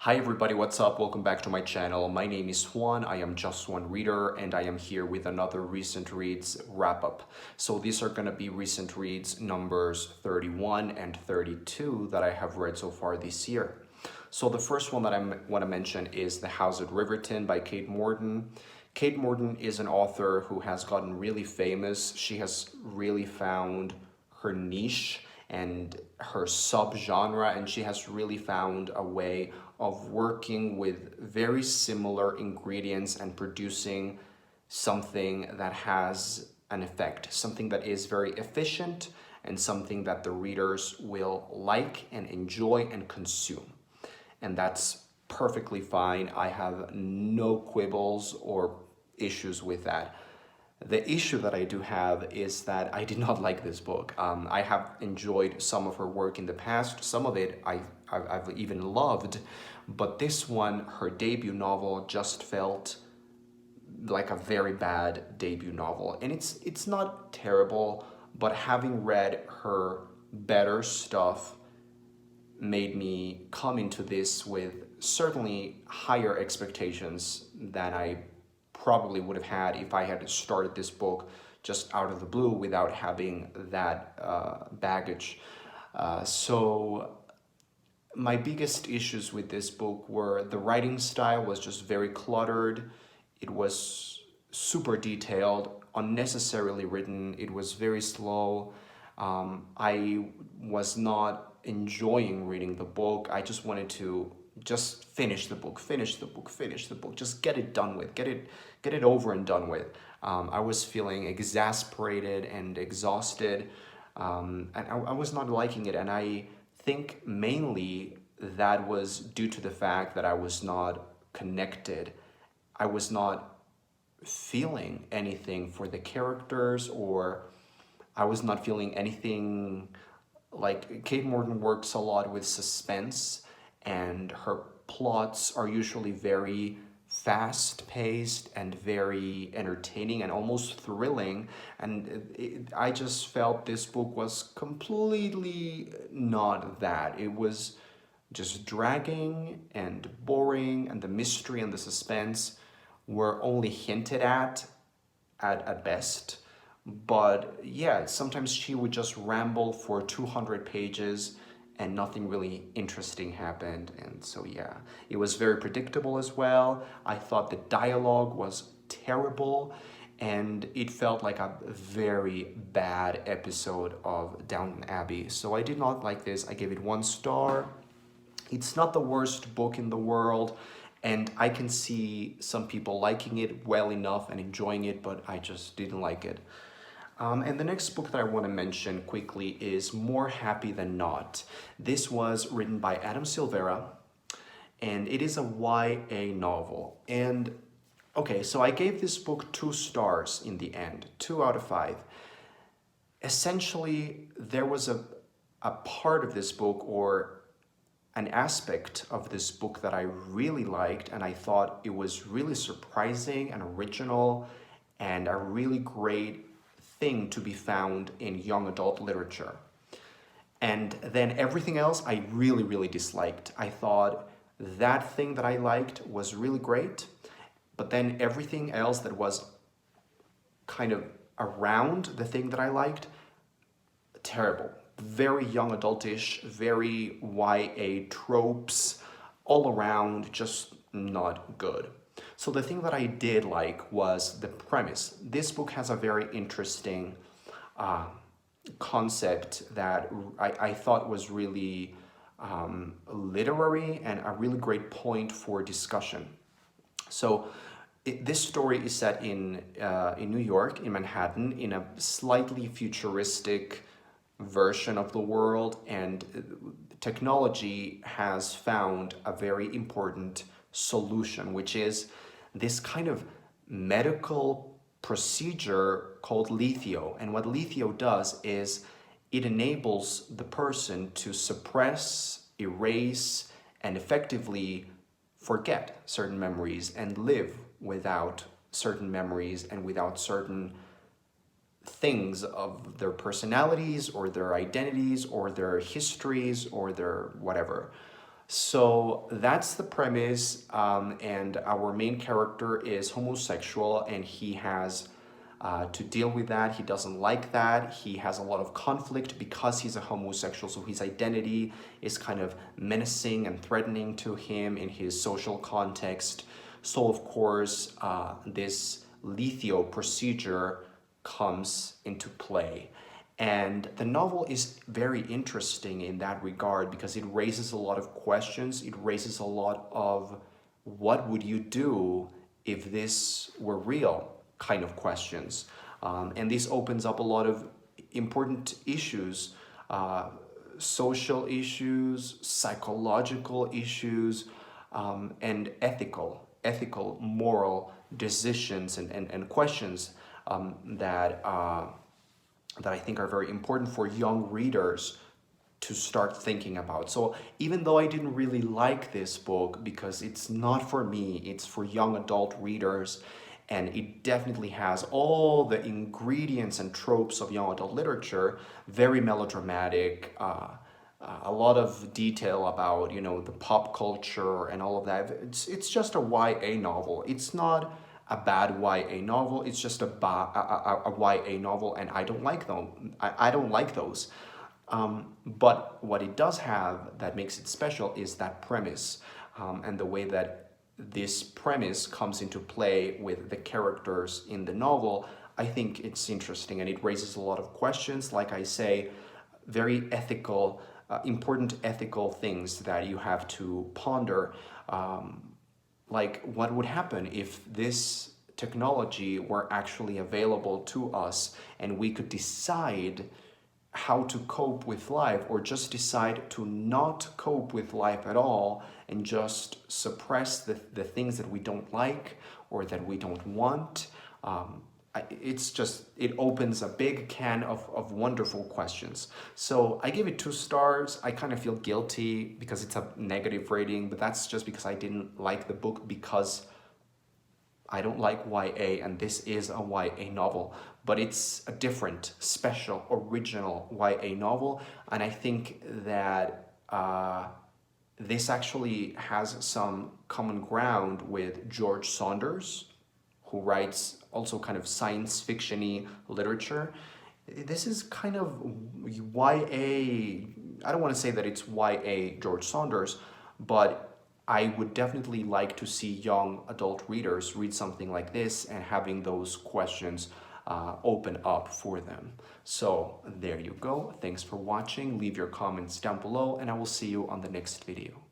Hi everybody, what's up? Welcome back to my channel. My name is Juan. I am Just One Reader and I am here with another recent reads wrap up. So these are going to be recent reads numbers 31 and 32 that I have read so far this year. So the first one that I want to mention is The House at Riverton by Kate Morton. Kate Morton is an author who has gotten really famous. She has really found her niche and her subgenre, and she has really found a way of working with very similar ingredients and producing something that has an effect, something that is very efficient and something that the readers will like and enjoy and consume. And that's perfectly fine. I have no quibbles or issues with that. The issue that I do have is that I did not like this book. I have enjoyed some of her work in the past. Some of it I've even loved, but this one, her debut novel, just felt like a very bad debut novel. And it's not terrible, but having read her better stuff made me come into this with certainly higher expectations than I probably would have had if I had started this book just out of the blue without having that baggage. So my biggest issues with this book were the writing style was just very cluttered. It was super detailed, unnecessarily written. It was very slow. I was not enjoying reading the book. I just wanted to just finish the book, just get it done with, get it over and done with. I was feeling exasperated and exhausted, and I was not liking it. And I think mainly that was due to the fact that I was not connected. I was not feeling anything for the characters, or I was not feeling anything. Like, Kate Morton works a lot with suspense, and her plots are usually very fast paced and very entertaining and almost thrilling. And I just felt this book was completely not that. It was just dragging and boring, and the mystery and the suspense were only hinted at best. But yeah, sometimes she would just ramble for 200 pages and nothing really interesting happened. And so yeah, it was very predictable as well. I thought the dialogue was terrible, and it felt like a very bad episode of Downton Abbey. So I did not like this. I gave it 1 star. It's not the worst book in the world, and I can see some people liking it well enough and enjoying it, but I just didn't like it. And the next book that I want to mention quickly is More Happy Than Not. This was written by Adam Silvera, and it is a YA novel. And okay, so I gave this book 2 stars in the end, 2 out of 5. Essentially, there was a part of this book, or an aspect of this book, that I really liked, and I thought it was really surprising and original and a really great thing to be found in young adult literature. And then everything else I really, really disliked. I thought that thing that I liked was really great, but then everything else that was kind of around the thing that I liked, terrible. Very young adultish, very YA tropes, all around, just not good. So the thing that I did like was the premise. This book has a very interesting concept that I thought was really literary and a really great point for discussion. So this story is set in New York, in Manhattan, in a slightly futuristic version of the world, and technology has found a very important solution, which is this kind of medical procedure called lethio. And what lethio does is it enables the person to suppress, erase, and effectively forget certain memories and live without certain memories and without certain things of their personalities or their identities or their histories or their whatever. So that's the premise, and our main character is homosexual, and he has to deal with that. He doesn't like that. He has a lot of conflict because he's a homosexual, so his identity is kind of menacing and threatening to him in his social context. So, of course, this lethio procedure comes into play. And the novel is very interesting in that regard because it raises a lot of questions. It raises a lot of what would you do if this were real kind of questions. And this opens up a lot of important issues, social issues, psychological issues, and ethical, moral decisions and questions that that I think are very important for young readers to start thinking about. So even though I didn't really like this book because it's not for me, it's for young adult readers, and it definitely has all the ingredients and tropes of young adult literature, very melodramatic, a lot of detail about, you know, the pop culture and all of that. It's just a YA novel. It's not a bad YA novel. It's just a YA novel, and I don't like them. I don't like those. But what it does have that makes it special is that premise, and the way that this premise comes into play with the characters in the novel. I think it's interesting, and it raises a lot of questions. Like I say, very ethical, important ethical things that you have to ponder. Like, what would happen if this technology were actually available to us and we could decide how to cope with life, or just decide to not cope with life at all and just suppress the things that we don't like or that we don't want. It's just, it opens a big can of wonderful questions. So I give it 2 stars. I kind of feel guilty because it's a negative rating, but that's just because I didn't like the book, because I don't like YA, and this is a YA novel, but it's a different, special, original YA novel, and I think that this actually has some common ground with George Saunders, who writes also kind of science fiction-y literature. This is kind of YA. I don't want to say that it's YA George Saunders, but I would definitely like to see young adult readers read something like this and having those questions open up for them. So there you go. Thanks for watching. Leave your comments down below, and I will see you on the next video.